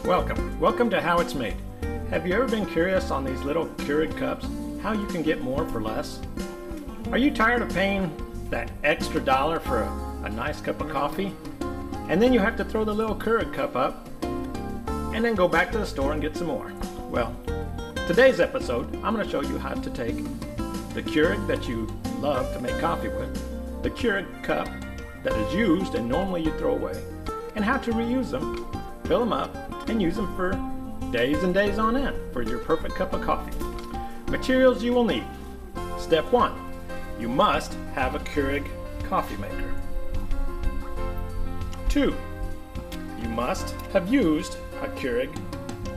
Welcome to How It's Made. Have you ever been curious on these little Keurig cups, how you can get more for less? Are you tired of paying that extra dollar for a nice cup of coffee? And then you have to throw the little Keurig cup up and then go back to the store and get some more. Well, today's episode, I'm going to show you how to take the Keurig that you love to make coffee with, the Keurig cup that is used and normally you throw away, and how to reuse them, fill them up, and use them for days and days on end for your perfect cup of coffee. Materials you will need. Step 1. You must have a Keurig coffee maker. 2. You must have used a Keurig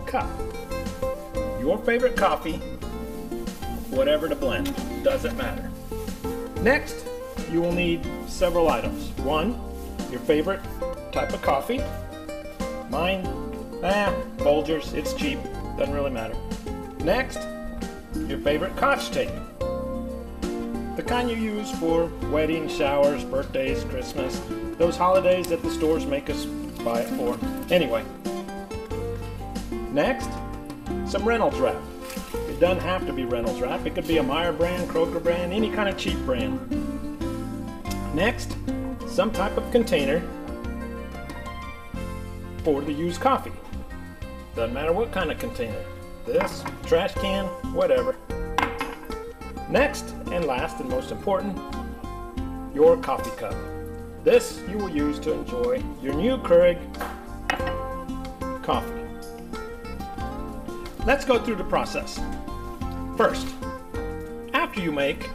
cup. Your favorite coffee, whatever to blend, doesn't matter. Next, you will need several items. 1. Your favorite type of coffee. Mine, Folgers, it's cheap, doesn't really matter. Next, your favorite Scotch tape. The kind you use for weddings, showers, birthdays, Christmas, those holidays that the stores make us buy it for. Anyway. Next, some Reynolds wrap. It doesn't have to be Reynolds wrap. It could be a Meyer brand, Kroger brand, any kind of cheap brand. Next, some type of container for the used coffee. Doesn't matter what kind of container. This, trash can, whatever. Next and last and most important, your coffee cup. This you will use to enjoy your new Keurig coffee. Let's go through the process. First, after you make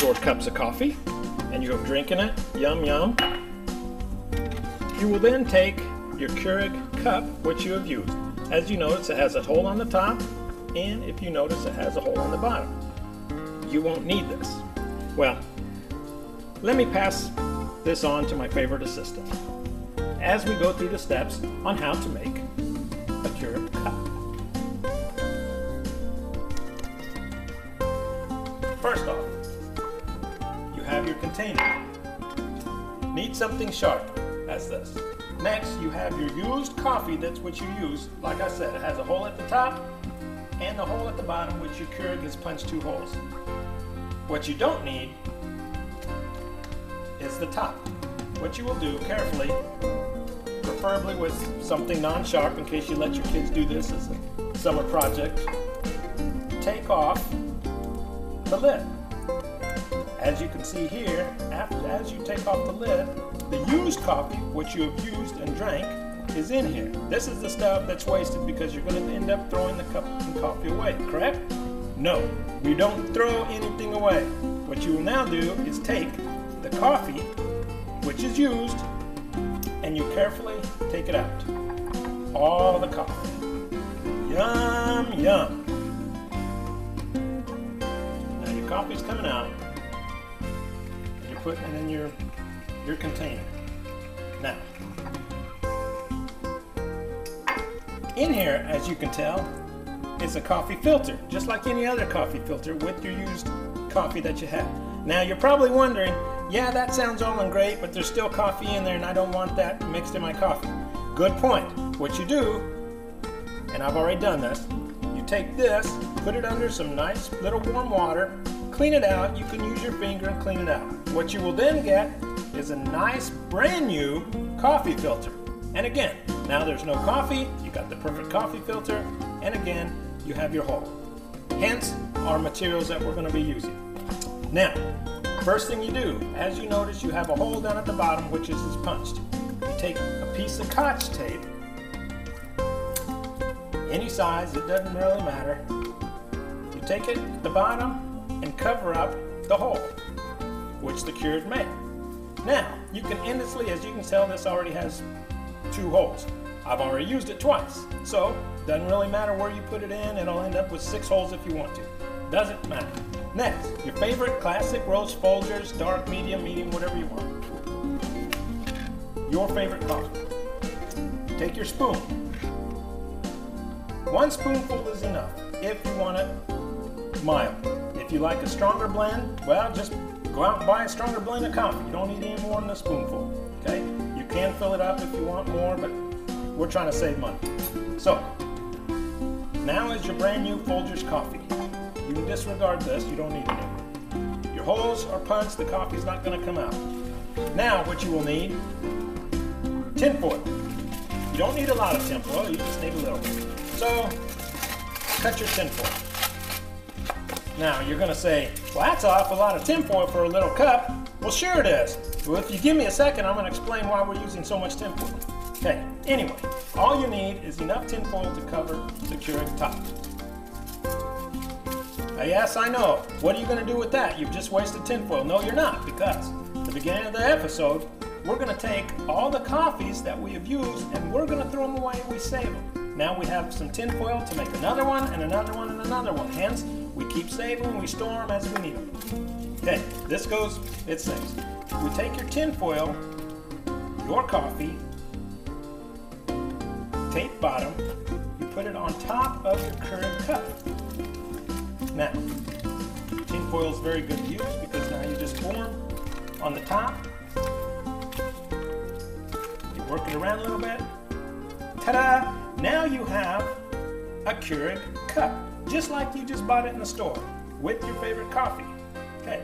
your cups of coffee and you're drinking it, yum yum, you will then take your Keurig cup, which you have used. As you notice, it has a hole on the top, and if you notice, it has a hole on the bottom. You won't need this. Well, let me pass this on to my favorite assistant as we go through the steps on how to make a Keurig cup. First off, you have your container. Need something sharp as this. Next, you have your used coffee, that's what you use. Like I said, it has a hole at the top and the hole at the bottom, which your Keurig has punched 2 holes. What you don't need is the top. What you will do carefully, preferably with something non-sharp in case you let your kids do this as a summer project, take off the lid. As you can see here, as you take off the lid, the used coffee, which you have used and drank, is in here. This is the stuff that's wasted because you're going to end up throwing the cup of coffee away, correct? No, we don't throw anything away. What you will now do is take the coffee, which is used, and you carefully take it out. All the coffee. Yum, yum. Now your coffee's coming out. You're putting it in your container. Now, in here, as you can tell, is a coffee filter, just like any other coffee filter with your used coffee that you have. Now, you're probably wondering, yeah, that sounds all and great, but there's still coffee in there and I don't want that mixed in my coffee. Good point. What you do, and I've already done this, you take this, put it under some nice little warm water, clean it out. You can use your finger and clean it out. What you will then get is a nice brand new coffee filter. And again, now there's no coffee, you got the perfect coffee filter, and again, you have your hole. Hence, our materials that we're going to be using. Now, first thing you do, as you notice, you have a hole down at the bottom, which is punched. You take a piece of Scotch tape, any size, it doesn't really matter. You take it at the bottom and cover up the hole, which the Keurig made. Now, you can endlessly, as you can tell, this already has 2 holes. I've already used it twice, so doesn't really matter where you put it in. It'll end up with 6 holes if you want to. Doesn't matter. Next, your favorite classic roast Folgers, dark, medium, whatever you want. Your favorite coffee. Take your spoon. 1 spoonful is enough if you want it mild. If you like a stronger blend, well, just go out and buy a stronger blend of coffee. You don't need any more than a spoonful, okay? You can fill it up if you want more, but we're trying to save money. So, now is your brand new Folgers coffee. You can disregard this, you don't need it anymore. Your holes are punched, the coffee's not going to come out. Now what you will need, tin foil. You don't need a lot of tin foil, you just need a little bit. So, cut your tin foil. Now you're going to say, well, that's an awful lot of tin foil for a little cup. Well, sure it is. Well, if you give me a second, I'm going to explain why we're using so much tin foil. Okay, anyway, all you need is enough tin foil to cover the Keurig top. Yes, I know. What are you going to do with that? You've just wasted tin foil. No, you're not, because at the beginning of the episode, we're going to take all the coffees that we have used and we're going to throw them away and we save them. Now we have some tin foil to make another one and another one and another one. Hence, we keep saving, we store them as we need them. Okay, this goes, it says, we take your tin foil, your coffee, tape bottom, you put it on top of your Keurig cup. Now, tin foil is very good to use because now you just form on the top, you work it around a little bit, ta-da! Now you have a Keurig cup, just like you just bought it in the store, with your favorite coffee. Okay,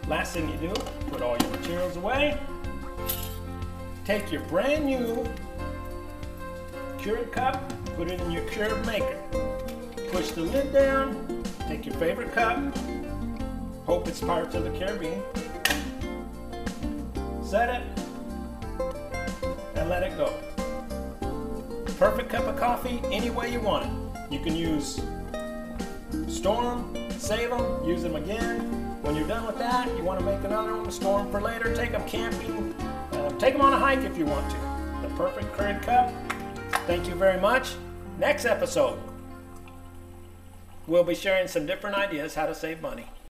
last thing you do, put all your materials away, take your brand new Keurig cup, put it in your Keurig maker, push the lid down, take your favorite cup, hope it's Pirates of the Caribbean, set it, and let it go. Perfect cup of coffee any way you want it. You can use, store them, save them, use them again. When you're done with that, you want to make another one, store them for later, take them camping, take them on a hike if you want to. The perfect Keurig cup. Thank you very much. Next episode, we'll be sharing some different ideas how to save money.